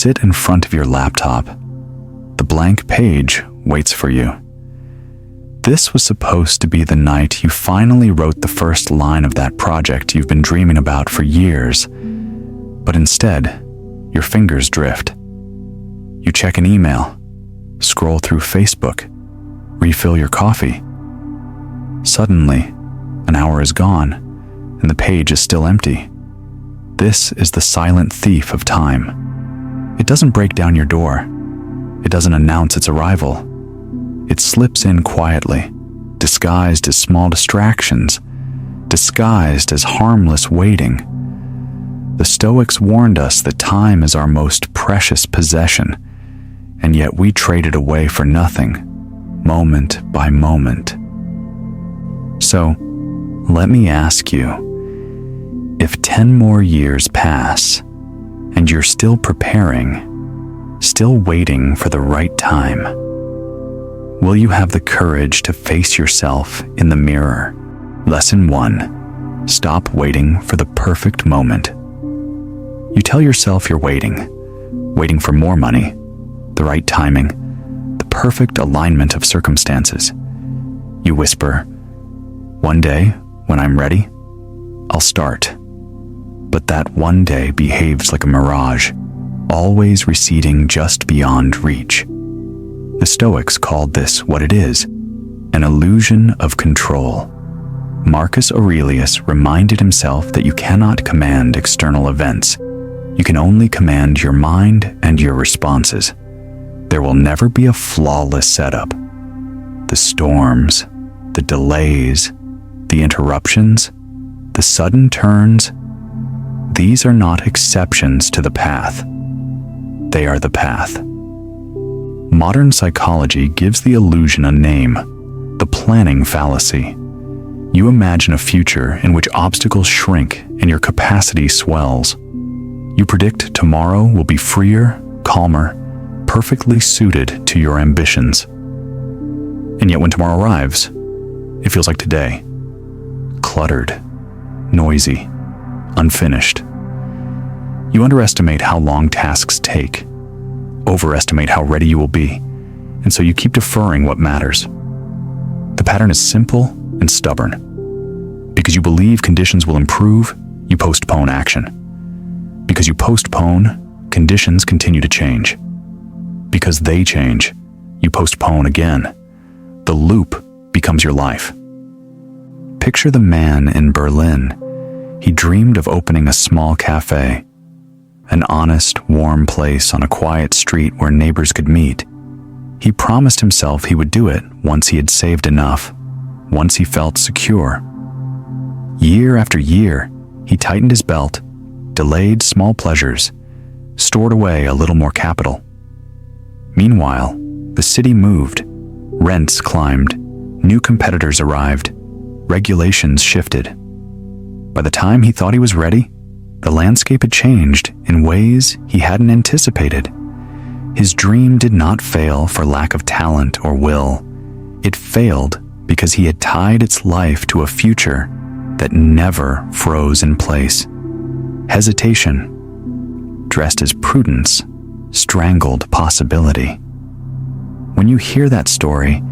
sit in front of your laptop. The blank page waits for you. This was supposed to be the night you finally wrote the first line of that project you've been dreaming about for years, but instead, your fingers drift. You check an email, scroll through Facebook, refill your coffee. Suddenly, an hour is gone, and the page is still empty. This is the silent thief of time. It doesn't break down your door. It doesn't announce its arrival. It slips in quietly, disguised as small distractions, disguised as harmless waiting. The Stoics warned us that time is our most precious possession, and yet we trade it away for nothing, moment by moment. So, let me ask you, if 10 more years pass, and you're still preparing, still waiting for the right time, will you have the courage to face yourself in the mirror? Lesson 1. Stop waiting for the perfect moment. You tell yourself you're waiting for more money, the right timing, the perfect alignment of circumstances. You whisper, "One day, when I'm ready, I'll start." But that one day behaves like a mirage, always receding just beyond reach. The Stoics called this what it is, an illusion of control. Marcus Aurelius reminded himself that you cannot command external events. You can only command your mind and your responses. There will never be a flawless setup. The storms, the delays, the interruptions, the sudden turns, these are not exceptions to the path. They are the path. Modern psychology gives the illusion a name, the planning fallacy. You imagine a future in which obstacles shrink and your capacity swells. You predict tomorrow will be freer, calmer, perfectly suited to your ambitions. And yet when tomorrow arrives, it feels like today. Cluttered, noisy, unfinished. You underestimate how long tasks take, overestimate how ready you will be, and so you keep deferring what matters. The pattern is simple and stubborn. Because you believe conditions will improve, you postpone action. Because you postpone, conditions continue to change. Because they change, you postpone again. The loop becomes your life. Picture the man in Berlin. He dreamed of opening a small cafe, an honest, warm place on a quiet street where neighbors could meet. He promised himself he would do it once he had saved enough, once he felt secure. Year after year, he tightened his belt, delayed small pleasures, stored away a little more capital. Meanwhile, the city moved, rents climbed, new competitors arrived, regulations shifted. By the time he thought he was ready, the landscape had changed in ways he hadn't anticipated. His dream did not fail for lack of talent or will. It failed because he had tied its life to a future that never froze in place. Hesitation, dressed as prudence, strangled possibility. When you hear that story,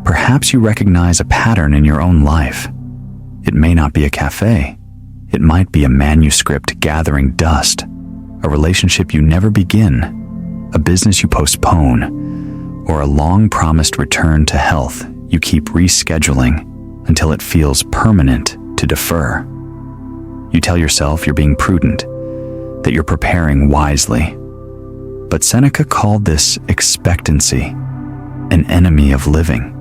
perhaps you recognize a pattern in your own life. It may not be a cafe. It might be a manuscript gathering dust, a relationship you never begin, a business you postpone, or a long-promised return to health you keep rescheduling until it feels permanent to defer. You tell yourself you're being prudent, that you're preparing wisely. But Seneca called this expectancy, an enemy of living.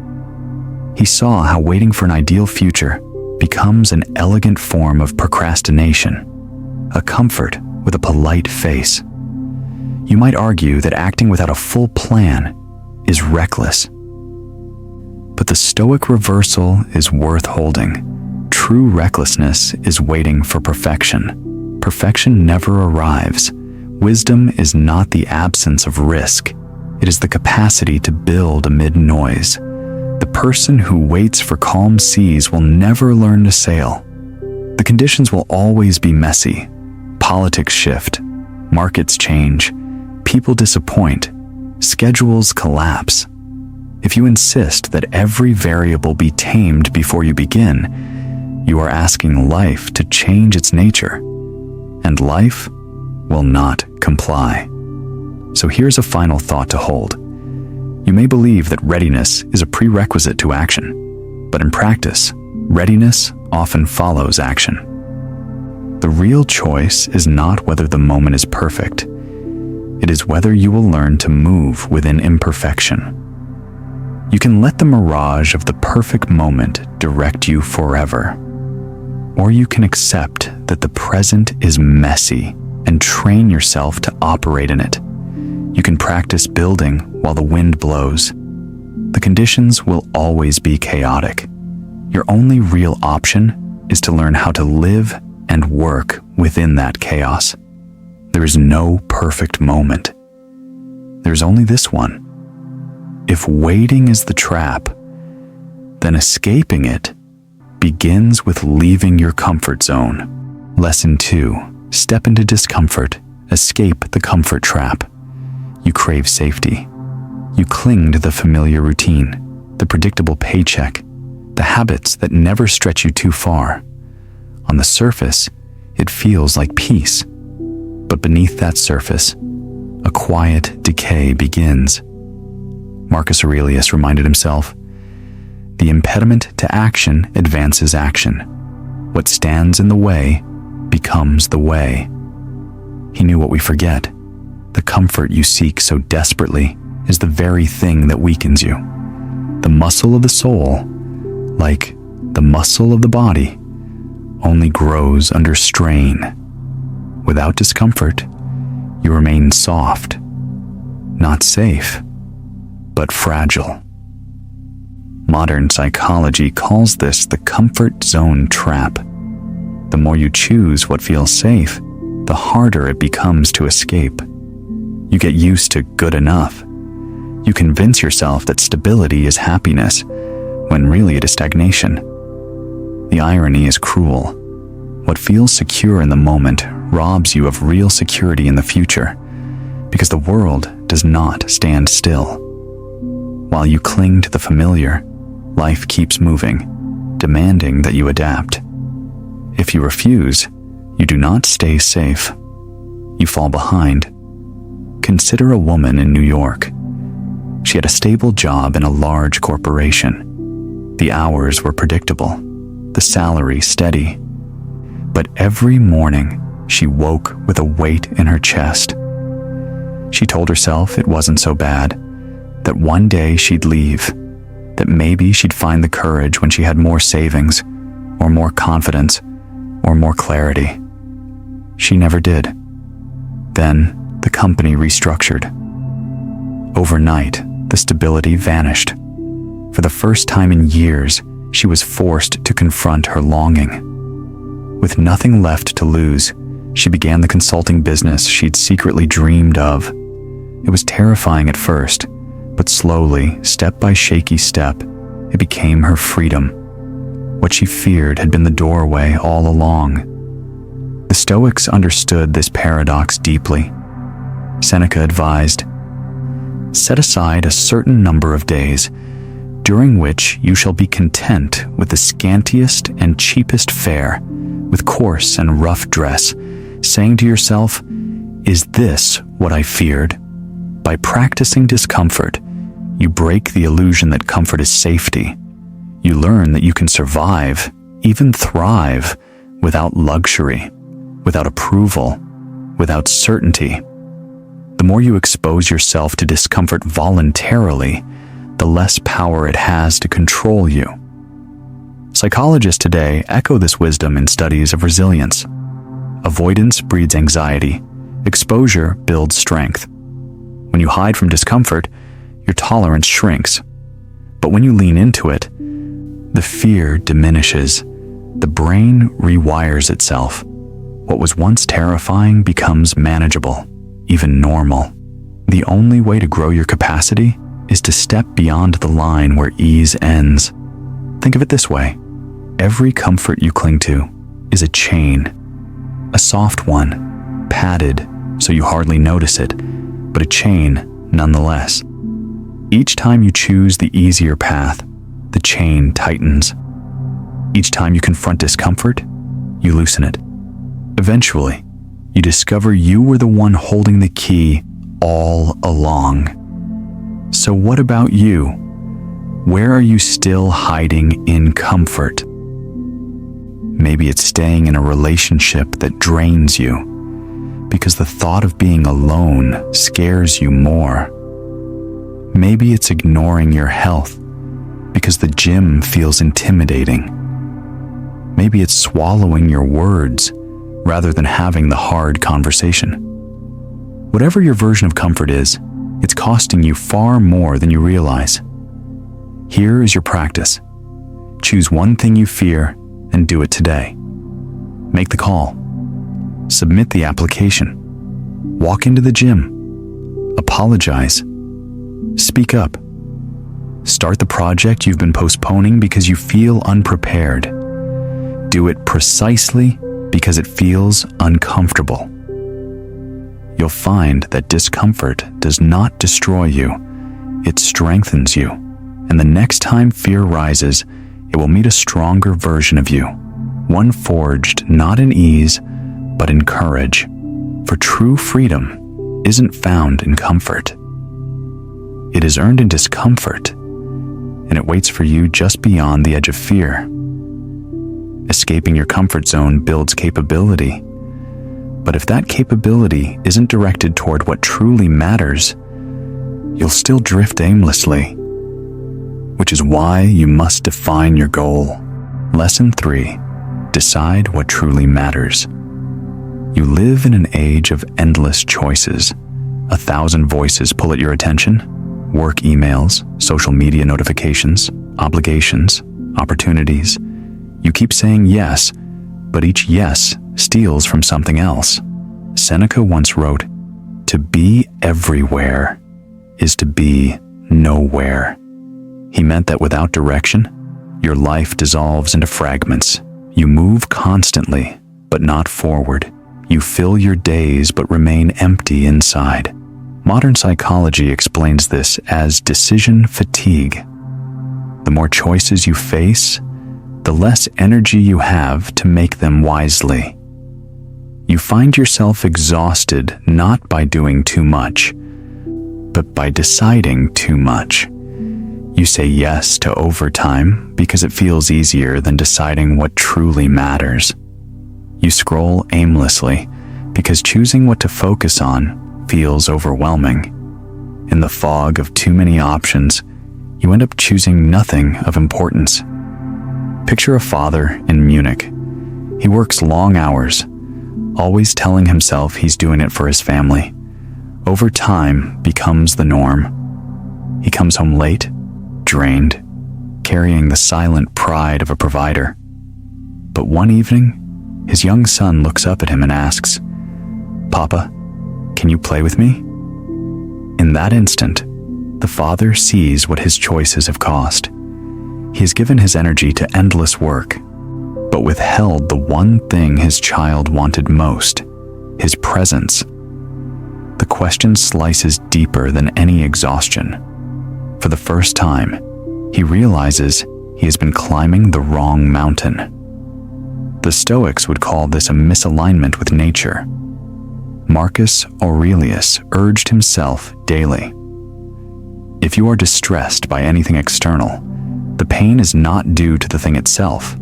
He saw how waiting for an ideal future becomes an elegant form of procrastination, a comfort with a polite face. You might argue that acting without a full plan is reckless. But the Stoic reversal is worth holding. True recklessness is waiting for perfection. Perfection never arrives. Wisdom is not the absence of risk. It is the capacity to build amid noise. The person who waits for calm seas will never learn to sail. The conditions will always be messy. Politics shift. Markets change. People disappoint. Schedules collapse. If you insist that every variable be tamed before you begin, you are asking life to change its nature, and life will not comply. So here's a final thought to hold. You may believe that readiness is a prerequisite to action, but in practice, readiness often follows action. The real choice is not whether the moment is perfect. It is whether you will learn to move within imperfection. You can let the mirage of the perfect moment direct you forever, or you can accept that the present is messy and train yourself to operate in it. You can practice building while the wind blows. The conditions will always be chaotic. Your only real option is to learn how to live and work within that chaos. There is no perfect moment. There's only this one. If waiting is the trap, then escaping it begins with leaving your comfort zone. Lesson 2. Step into discomfort. Escape the comfort trap. You crave safety. You cling to the familiar routine, the predictable paycheck, the habits that never stretch you too far. On the surface, it feels like peace. But beneath that surface, a quiet decay begins. Marcus Aurelius reminded himself, "The impediment to action advances action. What stands in the way becomes the way." He knew what we forget. The comfort you seek so desperately is the very thing that weakens you. The muscle of the soul, like the muscle of the body, only grows under strain. Without discomfort, you remain soft, not safe, but fragile. Modern psychology calls this the comfort zone trap. The more you choose what feels safe, the harder it becomes to escape. You get used to good enough. You convince yourself that stability is happiness, when really it is stagnation. The irony is cruel. What feels secure in the moment robs you of real security in the future, because the world does not stand still. While you cling to the familiar, life keeps moving, demanding that you adapt. If you refuse, you do not stay safe. You fall behind. Consider a woman in New York. She had a stable job in a large corporation. The hours were predictable, the salary steady. But every morning, she woke with a weight in her chest. She told herself it wasn't so bad, that one day she'd leave, that maybe she'd find the courage when she had more savings, or more confidence, or more clarity. She never did. Then, the company restructured. Overnight, the stability vanished. For the first time in years, she was forced to confront her longing. With nothing left to lose, she began the consulting business she'd secretly dreamed of. It was terrifying at first, but slowly, step by shaky step, it became her freedom. What she feared had been the doorway all along. The Stoics understood this paradox deeply. Seneca advised, "Set aside a certain number of days, during which you shall be content with the scantiest and cheapest fare, with coarse and rough dress, saying to yourself, 'Is this what I feared?' By practicing discomfort, you break the illusion that comfort is safety. You learn that you can survive, even thrive, without luxury, without approval, without certainty. The more you expose yourself to discomfort voluntarily, the less power it has to control you." Psychologists today echo this wisdom in studies of resilience. Avoidance breeds anxiety. Exposure builds strength. When you hide from discomfort, your tolerance shrinks. But when you lean into it, the fear diminishes. The brain rewires itself. What was once terrifying becomes manageable, even normal. The only way to grow your capacity is to step beyond the line where ease ends. Think of it this way. Every comfort you cling to is a chain. A soft one, padded so you hardly notice it, but a chain nonetheless. Each time you choose the easier path, the chain tightens. Each time you confront discomfort, you loosen it. Eventually, you discover you were the one holding the key all along. So what about you? Where are you still hiding in comfort? Maybe it's staying in a relationship that drains you because the thought of being alone scares you more. Maybe it's ignoring your health because the gym feels intimidating. Maybe it's swallowing your words rather than having the hard conversation. Whatever your version of comfort is, it's costing you far more than you realize. Here is your practice. Choose one thing you fear and do it today. Make the call. Submit the application. Walk into the gym. Apologize. Speak up. Start the project you've been postponing because you feel unprepared. Do it precisely because it feels uncomfortable. You'll find that discomfort does not destroy you, it strengthens you, and the next time fear rises, it will meet a stronger version of you, one forged not in ease, but in courage. For true freedom isn't found in comfort. It is earned in discomfort, and it waits for you just beyond the edge of fear. Escaping your comfort zone builds capability, but if that capability isn't directed toward what truly matters, you'll still drift aimlessly, which is why you must define your goal. Lesson 3. Decide what truly matters. You live in an age of endless choices. 1,000 voices pull at your attention. Work emails, social media notifications, obligations, opportunities. You keep saying yes, but each yes steals from something else. Seneca once wrote, "To be everywhere is to be nowhere." He meant that without direction, your life dissolves into fragments. You move constantly, but not forward. You fill your days, but remain empty inside. Modern psychology explains this as decision fatigue. The more choices you face, the less energy you have to make them wisely. You find yourself exhausted not by doing too much, but by deciding too much. You say yes to overtime because it feels easier than deciding what truly matters. You scroll aimlessly because choosing what to focus on feels overwhelming. In the fog of too many options, you end up choosing nothing of importance. Picture a father in Munich. He works long hours, always telling himself he's doing it for his family. Over time becomes the norm. He comes home late, drained, carrying the silent pride of a provider. But one evening, his young son looks up at him and asks, "Papa, can you play with me?" In that instant, the father sees what his choices have cost. He has given his energy to endless work, but withheld the one thing his child wanted most, his presence. The question slices deeper than any exhaustion. For the first time, he realizes he has been climbing the wrong mountain. The Stoics would call this a misalignment with nature. Marcus Aurelius urged himself daily, "If you are distressed by anything external, the pain is not due to the thing itself,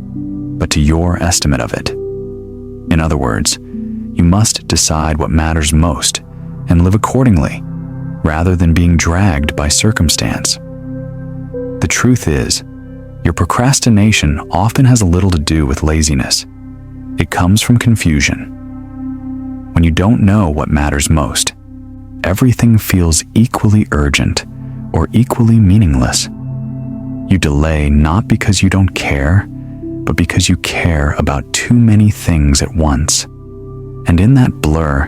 but to your estimate of it." In other words, you must decide what matters most and live accordingly, rather than being dragged by circumstance. The truth is, your procrastination often has little to do with laziness. It comes from confusion. When you don't know what matters most, everything feels equally urgent or equally meaningless. You delay not because you don't care, but because you care about too many things at once. And in that blur,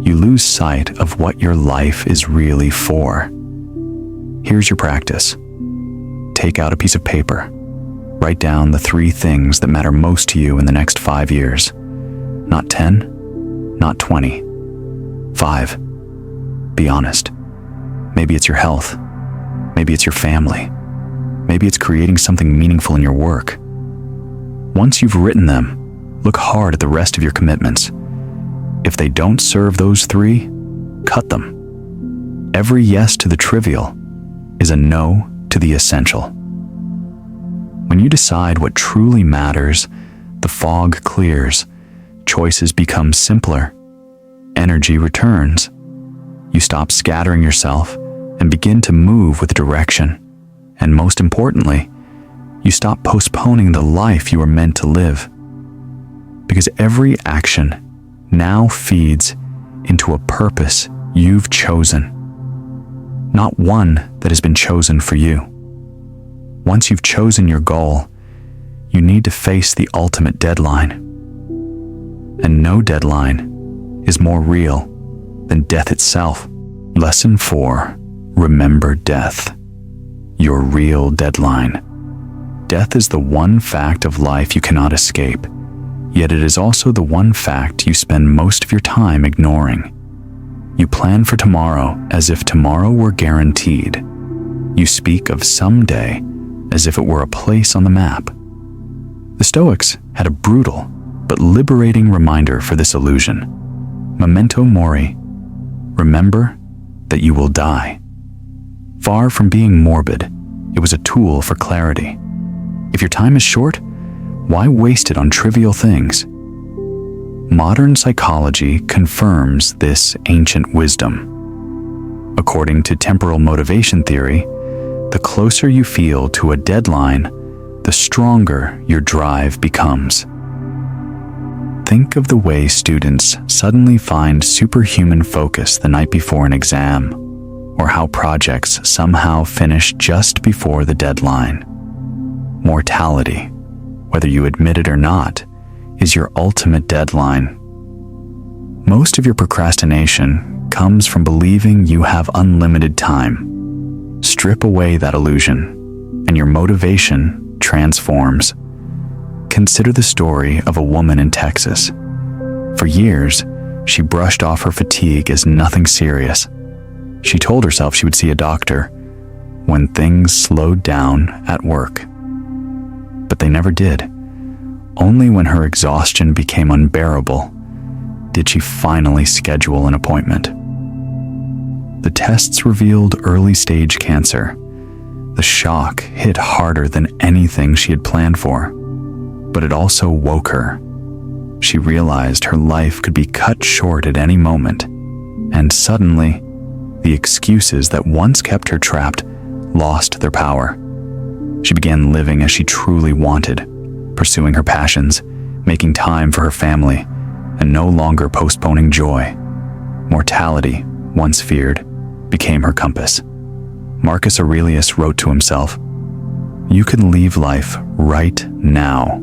you lose sight of what your life is really for. Here's your practice. Take out a piece of paper. Write down the 3 things that matter most to you in the next 5 years. Not 10, not 20. 5. be honest. Maybe it's your health. Maybe it's your family. Maybe it's creating something meaningful in your work. Once you've written them, look hard at the rest of your commitments. If they don't serve those three, cut them. Every yes to the trivial is a no to the essential. When you decide what truly matters, the fog clears, choices become simpler, energy returns. You stop scattering yourself and begin to move with direction. And most importantly, you stop postponing the life you were meant to live. Because every action now feeds into a purpose you've chosen, not one that has been chosen for you. Once you've chosen your goal, you need to face the ultimate deadline. And no deadline is more real than death itself. Lesson 4. Remember death, your real deadline. Death is the one fact of life you cannot escape, yet it is also the one fact you spend most of your time ignoring. You plan for tomorrow as if tomorrow were guaranteed. You speak of someday as if it were a place on the map. The Stoics had a brutal but liberating reminder for this illusion. Memento Mori. Remember that you will die. Far from being morbid, it was a tool for clarity. If your time is short, why waste it on trivial things? Modern psychology confirms this ancient wisdom. According to temporal motivation theory, the closer you feel to a deadline, the stronger your drive becomes. Think of the way students suddenly find superhuman focus the night before an exam, or how projects somehow finish just before the deadline. Mortality, whether you admit it or not, is your ultimate deadline. Most of your procrastination comes from believing you have unlimited time. Strip away that illusion, and your motivation transforms. Consider the story of a woman in Texas. For years, she brushed off her fatigue as nothing serious. She told herself she would see a doctor when things slowed down at work. But they never did. Only when her exhaustion became unbearable did she finally schedule an appointment. The tests revealed early-stage cancer. The shock hit harder than anything she had planned for, but it also woke her. She realized her life could be cut short at any moment, and suddenly, the excuses that once kept her trapped lost their power. She began living as she truly wanted, pursuing her passions, making time for her family, and no longer postponing joy. Mortality, once feared, became her compass. Marcus Aurelius wrote to himself, "You can leave life right now.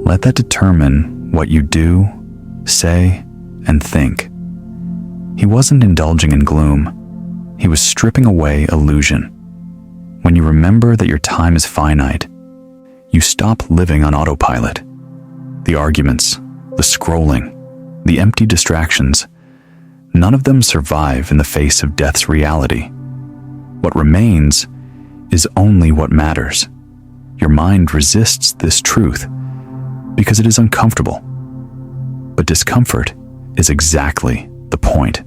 Let that determine what you do, say, and think." He wasn't indulging in gloom. He was stripping away illusion. When you remember that your time is finite, you stop living on autopilot. The arguments, the scrolling, the empty distractions, none of them survive in the face of death's reality. What remains is only what matters. Your mind resists this truth because it is uncomfortable. But discomfort is exactly the point.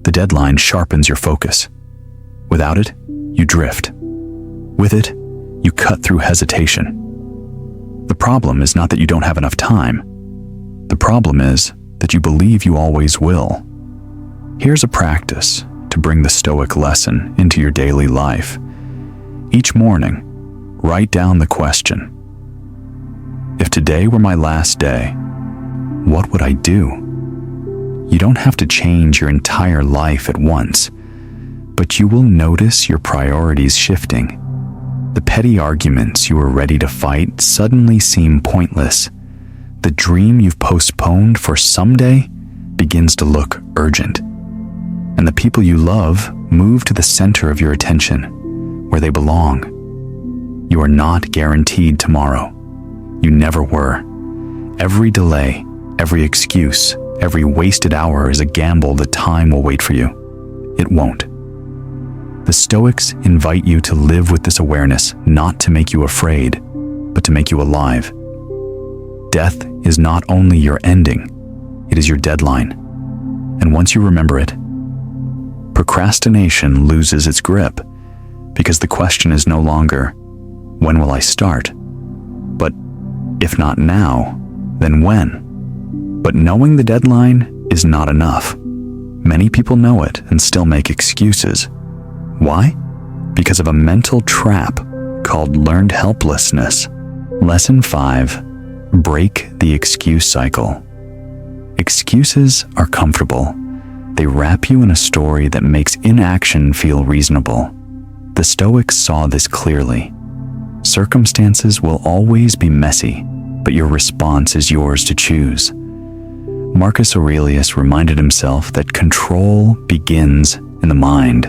The deadline sharpens your focus. Without it, you drift. With it, you cut through hesitation. The problem is not that you don't have enough time. The problem is that you believe you always will. Here's a practice to bring the Stoic lesson into your daily life. Each morning, write down the question: if today were my last day, what would I do? You don't have to change your entire life at once, but you will notice your priorities shifting. The petty arguments you were ready to fight suddenly seem pointless. The dream you've postponed for someday begins to look urgent. And the people you love move to the center of your attention, where they belong. You are not guaranteed tomorrow. You never were. Every delay, every excuse, every wasted hour is a gamble that time will wait for you. it won't. The Stoics invite you to live with this awareness, not to make you afraid, but to make you alive. Death is not only your ending, it is your deadline. And once you remember it, procrastination loses its grip, because the question is no longer, when will I start? But if not now, then when? But knowing the deadline is not enough. Many people know it and still make excuses. Why? Because of a mental trap called learned helplessness. Lesson 5. Break the excuse cycle. Excuses are comfortable. They wrap you in a story that makes inaction feel reasonable. The Stoics saw this clearly. Circumstances will always be messy, but your response is yours to choose. Marcus Aurelius reminded himself that control begins in the mind.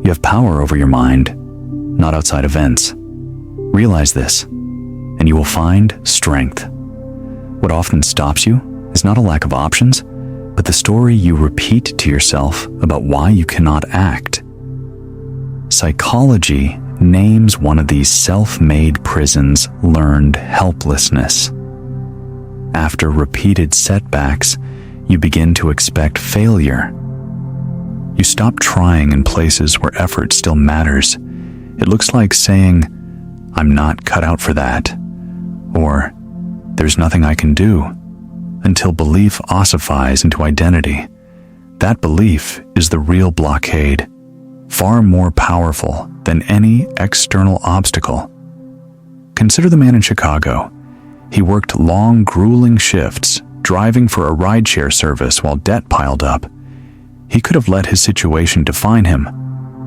You have power over your mind, not outside events. Realize this, and you will find strength. What often stops you is not a lack of options, but the story you repeat to yourself about why you cannot act. Psychology names one of these self-made prisons learned helplessness. After repeated setbacks, you begin to expect failure. You stop trying in places where effort still matters. It looks like saying, "I'm not cut out for that," or "there's nothing I can do," until belief ossifies into identity. That belief is the real blockade, far more powerful than any external obstacle. Consider the man in Chicago. He worked long, grueling shifts, driving for a rideshare service while debt piled up. He could have let his situation define him,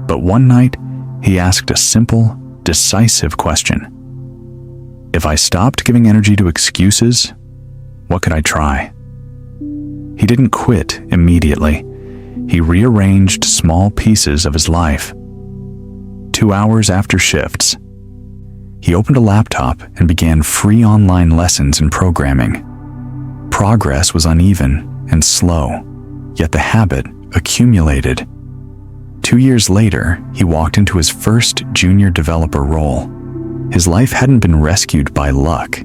but one night he asked a simple, decisive question. If I stopped giving energy to excuses, what could I try? He didn't quit immediately. He rearranged small pieces of his life. 2 hours after shifts, he opened a laptop and began free online lessons in programming. Progress was uneven and slow, yet the habit accumulated. 2 years later, he walked into his first junior developer role. His life hadn't been rescued by luck.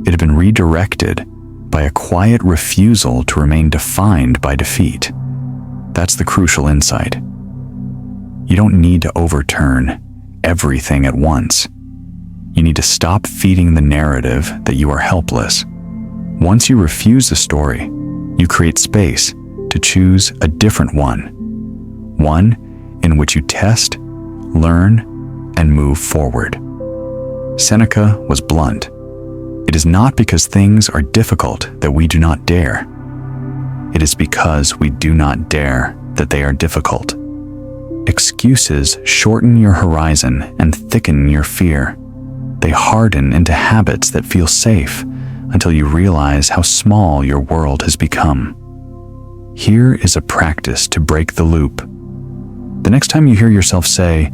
It had been redirected by a quiet refusal to remain defined by defeat. That's the crucial insight. You don't need to overturn everything at once. You need to stop feeding the narrative that you are helpless. Once you refuse the story, you create space to choose a different one. One in which you test, learn, and move forward. Seneca was blunt. It is not because things are difficult that we do not dare. It is because we do not dare that they are difficult. Excuses shorten your horizon and thicken your fear. They harden into habits that feel safe until you realize how small your world has become. Here is a practice to break the loop. The next time you hear yourself say,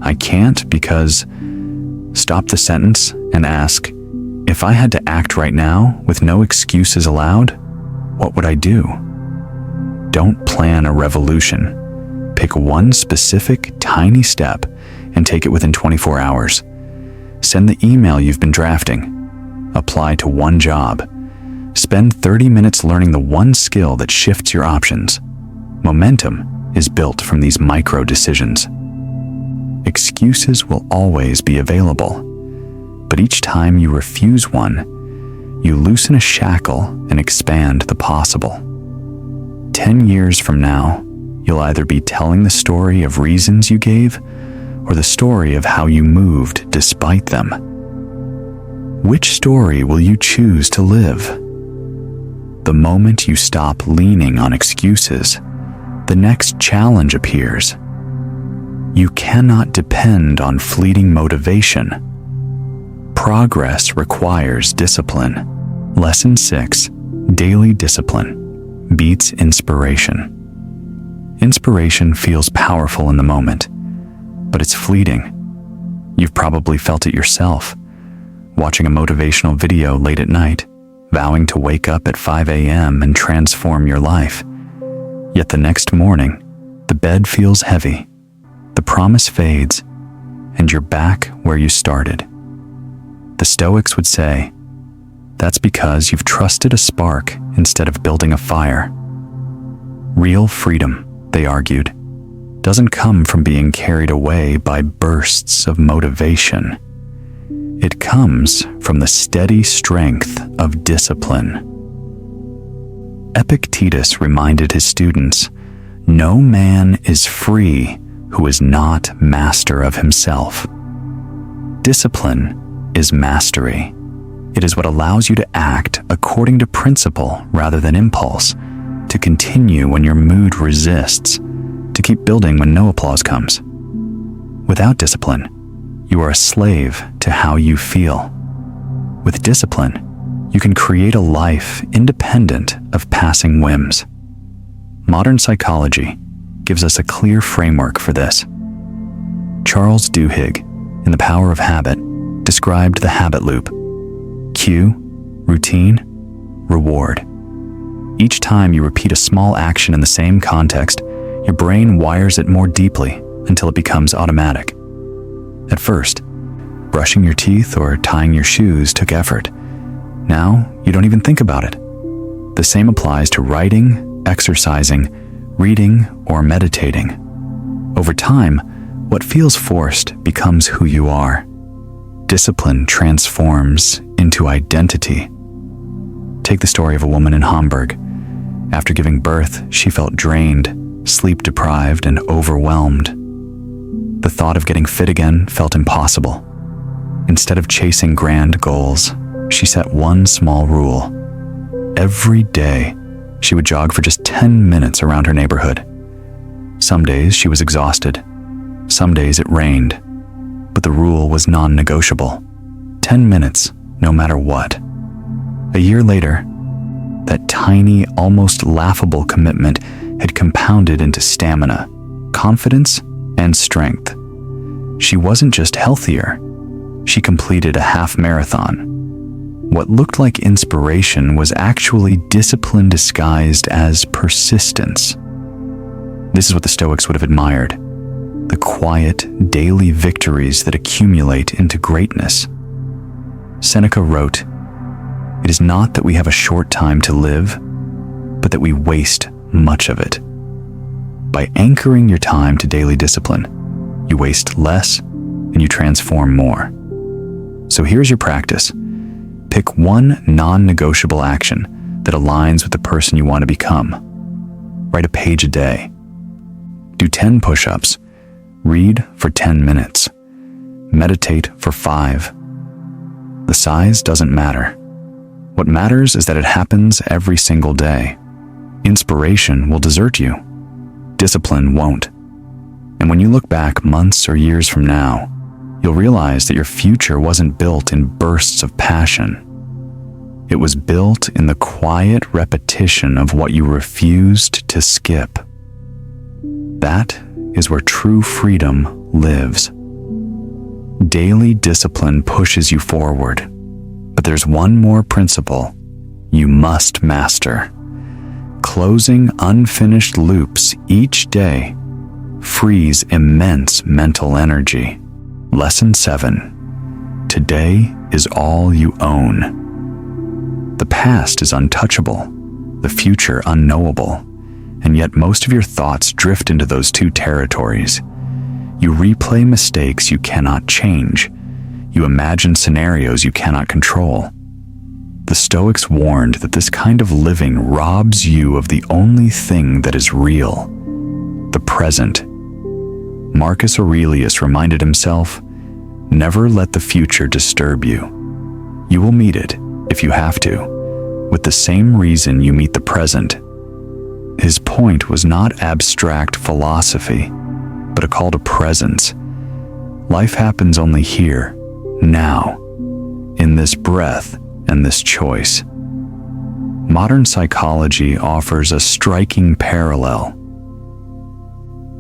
"I can't because," stop the sentence and ask, "If I had to act right now with no excuses allowed, what would I do?" Don't plan a revolution. Pick one specific, tiny step and take it within 24 hours. Send the email you've been drafting. Apply to one job. Spend 30 minutes learning the one skill that shifts your options. Momentum is built from these micro decisions. Excuses will always be available, but each time you refuse one, you loosen a shackle and expand the possible. 10 years from now, you'll either be telling the story of reasons you gave or the story of how you moved despite them. Which story will you choose to live? The moment you stop leaning on excuses, the next challenge appears. You cannot depend on fleeting motivation. Progress requires discipline. Lesson 6. Daily discipline beats inspiration. Inspiration feels powerful in the moment, but it's fleeting. You've probably felt it yourself, watching a motivational video late at night, vowing to wake up at 5 a.m. and transform your life. Yet the next morning, the The bed feels heavy, the promise fades, and you're back where you started. The Stoics would say, that's because you've trusted a spark instead of building a fire. Real freedom, they argued, doesn't come from being carried away by bursts of motivation. It comes from the steady strength of discipline. Epictetus reminded his students, no man is free who is not master of himself. Discipline is mastery. It is what allows you to act according to principle rather than impulse, to continue when your mood resists, to keep building when no applause comes. Without discipline, you are a slave to how you feel. With discipline, you can create a life independent of passing whims. Modern psychology gives us a clear framework for this. Charles Duhigg, in The Power of Habit, described the habit loop. Cue, routine, reward. Each time you repeat a small action in the same context, your brain wires it more deeply until it becomes automatic. At first, brushing your teeth or tying your shoes took effort. Now, you don't even think about it. The same applies to writing, exercising, reading, or meditating. Over time, what feels forced becomes who you are. Discipline transforms into identity. Take the story of a woman in Hamburg. After giving birth, she felt drained, sleep-deprived, and overwhelmed. The thought of getting fit again felt impossible. Instead of chasing grand goals, she set one small rule. Every day, she would jog for just 10 minutes around her neighborhood. Some days she was exhausted. Some days it rained. But the rule was non-negotiable. 10 minutes, no matter what. A year later, that tiny, almost laughable commitment had compounded into stamina, confidence, and strength. She wasn't just healthier. She completed a half marathon. What looked like inspiration was actually discipline disguised as persistence. This is what the Stoics would have admired. The quiet, daily victories that accumulate into greatness. Seneca wrote, "It is not that we have a short time to live, but that we waste much of it." By anchoring your time to daily discipline, you waste less and you transform more. So here's your practice. Pick one non-negotiable action that aligns with the person you want to become. Write a page a day. Do 10 push-ups. Read for 10 minutes. Meditate for 5. The size doesn't matter. What matters is that it happens every single day. Inspiration will desert you. Discipline won't. And when you look back months or years from now, you'll realize that your future wasn't built in bursts of passion. It was built in the quiet repetition of what you refused to skip. That is where true freedom lives. Daily discipline pushes you forward, but there's one more principle you must master. Closing unfinished loops each day frees immense mental energy. Lesson 7. Today is all you own. The past is untouchable, the future unknowable, and yet most of your thoughts drift into those two territories. You replay mistakes you cannot change. You imagine scenarios you cannot control. The Stoics warned that this kind of living robs you of the only thing that is real, the present. Marcus Aurelius reminded himself, "Never let the future disturb you. You will meet it, if you have to, with the same reason you meet the present." His point was not abstract philosophy, but a call to presence. Life happens only here, now, in this breath and this choice. Modern psychology offers a striking parallel.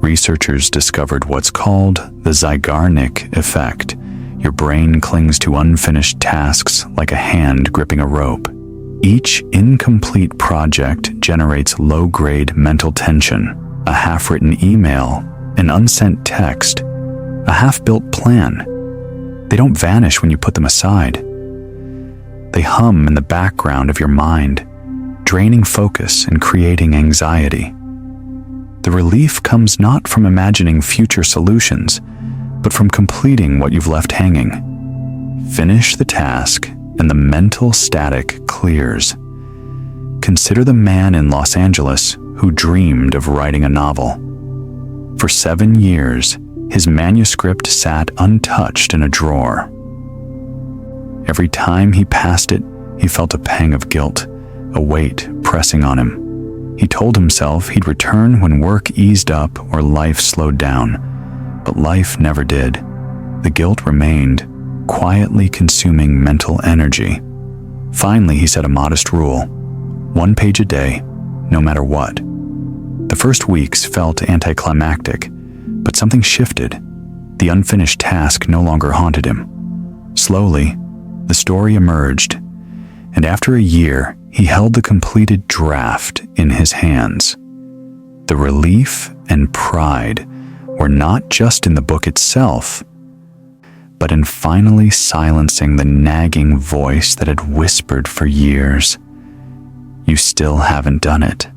Researchers discovered what's called the Zeigarnik effect. Your brain clings to unfinished tasks like a hand gripping a rope. Each incomplete project generates low-grade mental tension, a half-written email, an unsent text, a half-built plan. They don't vanish when you put them aside. They hum in the background of your mind, draining focus and creating anxiety. The relief comes not from imagining future solutions, but from completing what you've left hanging. Finish the task, and the mental static clears. Consider the man in Los Angeles who dreamed of writing a novel. For 7 years, his manuscript sat untouched in a drawer. Every time he passed it, he felt a pang of guilt, a weight pressing on him. He told himself he'd return when work eased up or life slowed down, but life never did. The guilt remained, quietly consuming mental energy. Finally, he set a modest rule: 1 page a day, no matter what. The first weeks felt anticlimactic, but something shifted. The unfinished task no longer haunted him. Slowly, the story emerged, and after a year, he held the completed draft in his hands. The relief and pride were not just in the book itself, but in finally silencing the nagging voice that had whispered for years, "You still haven't done it."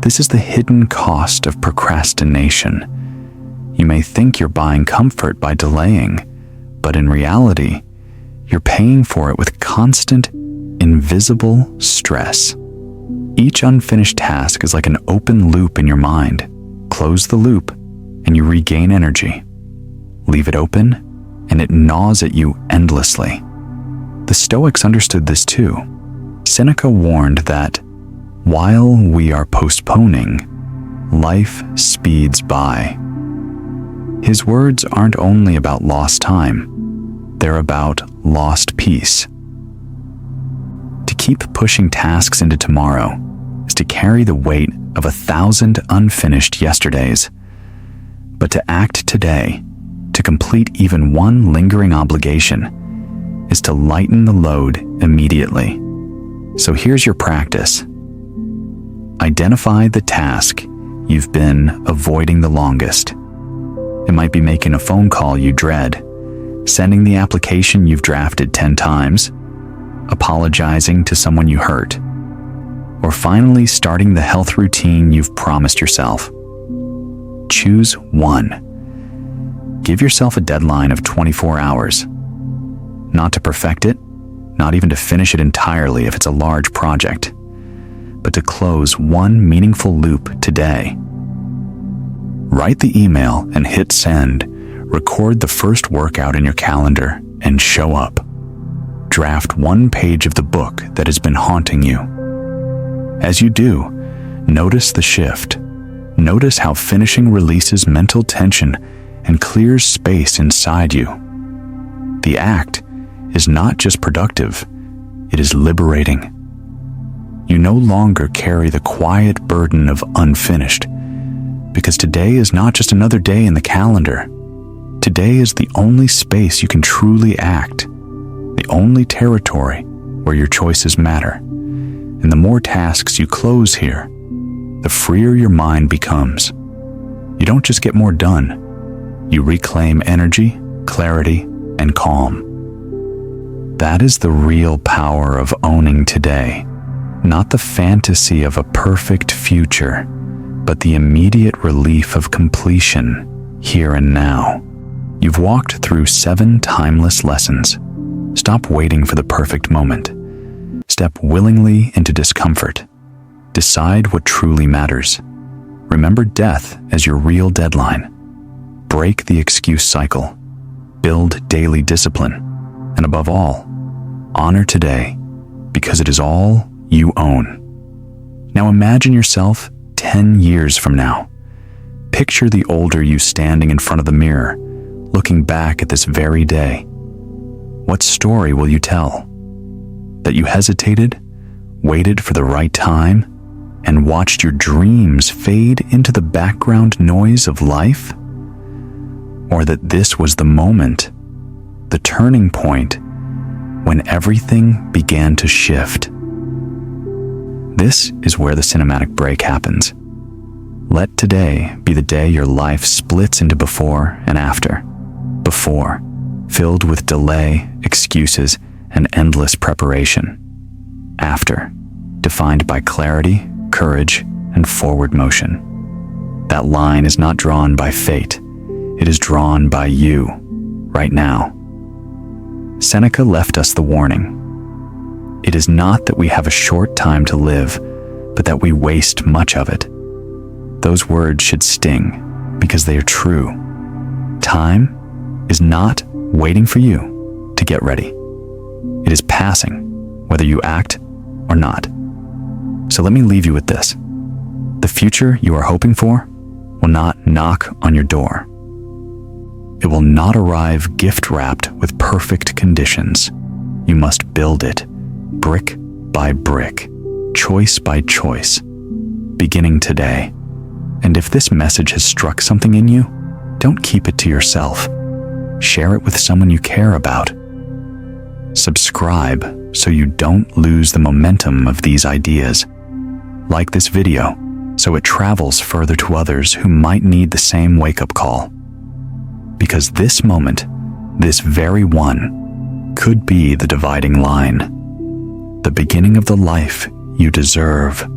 This is the hidden cost of procrastination. You may think you're buying comfort by delaying, but in reality, you're paying for it with constant, invisible stress. Each unfinished task is like an open loop in your mind. Close the loop, and you regain energy. Leave it open, and it gnaws at you endlessly. The Stoics understood this too. Seneca warned that, while we are postponing, life speeds by. His words aren't only about lost time, they're about lost peace. To keep pushing tasks into tomorrow is to carry the weight of 1,000 unfinished yesterdays. But to act today, to complete even one lingering obligation, is to lighten the load immediately. So here's your practice. Identify the task you've been avoiding the longest. It might be making a phone call you dread, sending the application you've drafted 10 times, apologizing to someone you hurt, or finally starting the health routine you've promised yourself. Choose one. Give yourself a deadline of 24 hours. Not to perfect it, not even to finish it entirely if it's a large project, but to close one meaningful loop today. Write the email and hit send. Record the first workout in your calendar and show up. Draft 1 page of the book that has been haunting you. As you do, notice the shift. Notice how finishing releases mental tension and clears space inside you. The act is not just productive, it is liberating. You no longer carry the quiet burden of unfinished, because today is not just another day in the calendar. Today is the only space you can truly act, the only territory where your choices matter. And the more tasks you close here, the freer your mind becomes. You don't just get more done, you reclaim energy, clarity, and calm. That is the real power of owning today, not the fantasy of a perfect future, but the immediate relief of completion here and now. You've walked through 7 timeless lessons. Stop waiting for the perfect moment. Step willingly into discomfort. Decide what truly matters. Remember death as your real deadline. Break the excuse cycle. Build daily discipline. And above all, honor today, because it is all you own. Now imagine yourself 10 years from now. Picture the older you standing in front of the mirror, looking back at this very day. What story will you tell? That you hesitated, waited for the right time, and watched your dreams fade into the background noise of life? Or that this was the moment, the turning point, when everything began to shift? This is where the cinematic break happens. Let today be the day your life splits into before and after. Before, filled with delay, excuses, and endless preparation. After, defined by clarity, courage, and forward motion. That line is not drawn by fate. It is drawn by you, right now. Seneca left us the warning. It is not that we have a short time to live, but that we waste much of it. Those words should sting because they are true. Time is not waiting for you to get ready. It is passing, whether you act or not. So let me leave you with this. The future you are hoping for will not knock on your door. It will not arrive gift-wrapped with perfect conditions. You must build it, brick by brick, choice by choice, beginning today. And if this message has struck something in you, don't keep it to yourself. Share it with someone you care about. Subscribe so you don't lose the momentum of these ideas. Like this video so it travels further to others who might need the same wake-up call. Because this moment, this very one, could be the dividing line. The beginning of the life you deserve.